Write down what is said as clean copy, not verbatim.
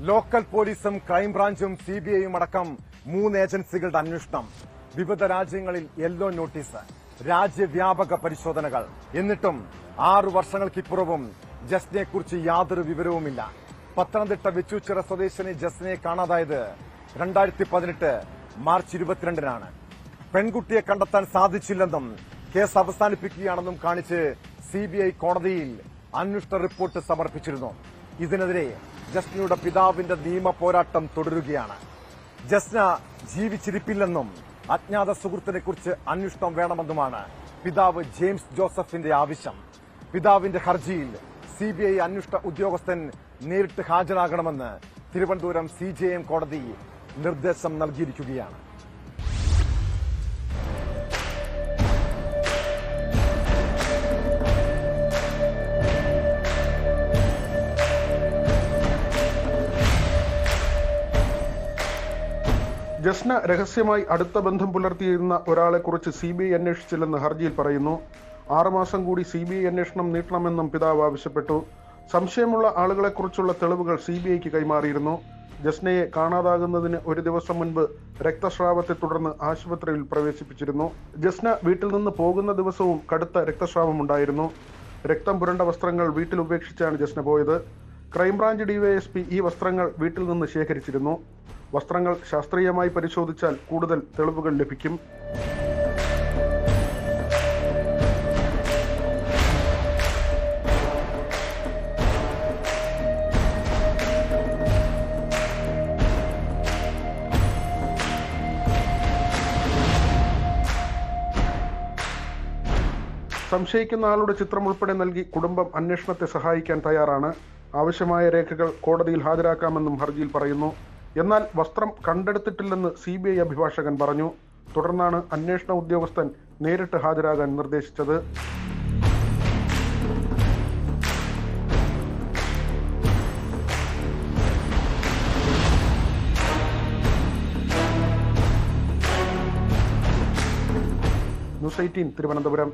Local പോലീസും ക്രൈംബ്രാഞ്ചും സിബിഐയും അടക്കം 3 ഏജൻസികളുടെ അന്വേഷണം. വിവിധ രാജ്യങ്ങളിൽ യെല്ലോ നോട്ടീസ്, രാജ്യവ്യാപക പരിശോധനകൾ. എന്നിട്ടും 6 വർഷങ്ങൾക്കിപ്പുറവും ജസ്നയെക്കുറിച്ച് യാതൊരു വിവരവുമില്ല. പത്തനംതിട്ട വെച്ചൂച്ചിറ സ്വദേശിനി ജസ്നയെ കാണാതായത് 2018 മാർച്ച് 22-നാണ്. പെൺകുട്ടിയെ കണ്ടെത്താൻ സാധിച്ചില്ലെന്നും കേസ് അവസാനിപ്പിക്കുകയാണെന്നും കാണിച്ച് സിബിഐ കോടതിയിൽ അന്വേഷണ റിപ്പോർട്ട് സമർപ്പിച്ചിരുന്നു. ഇതിനെതിരെ ജസ്നയുടെ പിതാവിന്റെ നിയമ പോരാട്ടം തുടരുകയാണ്. ജസ്ന ജീവിച്ചിരിപ്പില്ലെന്നും അജ്ഞാത സുഹൃത്തിനെക്കുറിച്ച് അന്വേഷണം വേണമെന്നുമാണ് പിതാവ് ജെയിംസ് ജോസഫിന്റെ ആവശ്യം. പിതാവിന്റെ ഹർജിയിൽ സിബിഐ അന്വേഷണ ഉദ്യോഗസ്ഥൻ നേരിട്ട് ഹാജരാകണമെന്ന് തിരുവനന്തപുരം CJM കോടതി നിർദ്ദേശം നൽകിയിരിക്കുകയാണ്. ജസ്ന രഹസ്യമായി അടുത്ത ബന്ധം പുലർത്തിയിരുന്ന ഒരാളെക്കുറിച്ച് CBI അന്വേഷിച്ചില്ലെന്ന് ഹർജിയിൽ പറയുന്നു. 6 മാസം കൂടി CBI അന്വേഷണം നീട്ടണമെന്നും പിതാവ് ആവശ്യപ്പെട്ടു. സംശയമുള്ള ആളുകളെക്കുറിച്ചുള്ള തെളിവുകൾ CBIക്ക് കൈമാറിയിരുന്നു. ജസ്നയെ കാണാതാകുന്നതിന് 1 ദിവസം മുൻപ് രക്തസ്രാവത്തെ തുടർന്ന് ആശുപത്രിയിൽ പ്രവേശിപ്പിച്ചിരുന്നു. ജസ്ന വീട്ടിൽ നിന്ന് പോകുന്ന ദിവസവും കടുത്ത രക്തസ്രാവമുണ്ടായിരുന്നു. രക്തം പുരണ്ട വസ്ത്രങ്ങൾ വീട്ടിൽ ഉപേക്ഷിച്ചാണ് ജസ്ന പോയത്. ക്രൈംബ്രാഞ്ച് DYSP ഈ വസ്ത്രങ്ങൾ വീട്ടിൽ നിന്ന് ശേഖരിച്ചിരുന്നു. വസ്ത്രങ്ങൾ ശാസ്ത്രീയമായി പരിശോധിച്ചാൽ കൂടുതൽ തെളിവുകൾ ലഭിക്കും. സംശയിക്കുന്ന ആളുടെ ചിത്രം ഉൾപ്പെടെ നൽകി കുടുംബം അന്വേഷണത്തെ സഹായിക്കാൻ തയ്യാറാണ്. ആവശ്യമായ രേഖകൾ കോടതിയിൽ ഹാജരാക്കാമെന്നും ഹർജിയിൽ പറയുന്നു. എന്നാൽ വസ്ത്രം കണ്ടെടുത്തിട്ടില്ലെന്ന് CBI അഭിഭാഷകൻ പറഞ്ഞു. തുടർന്നാണ് അന്വേഷണ ഉദ്യോഗസ്ഥൻ നേരിട്ട് ഹാജരാകാൻ നിർദ്ദേശിച്ചത്. ന്യൂസ് 18 തിരുവനന്തപുരം.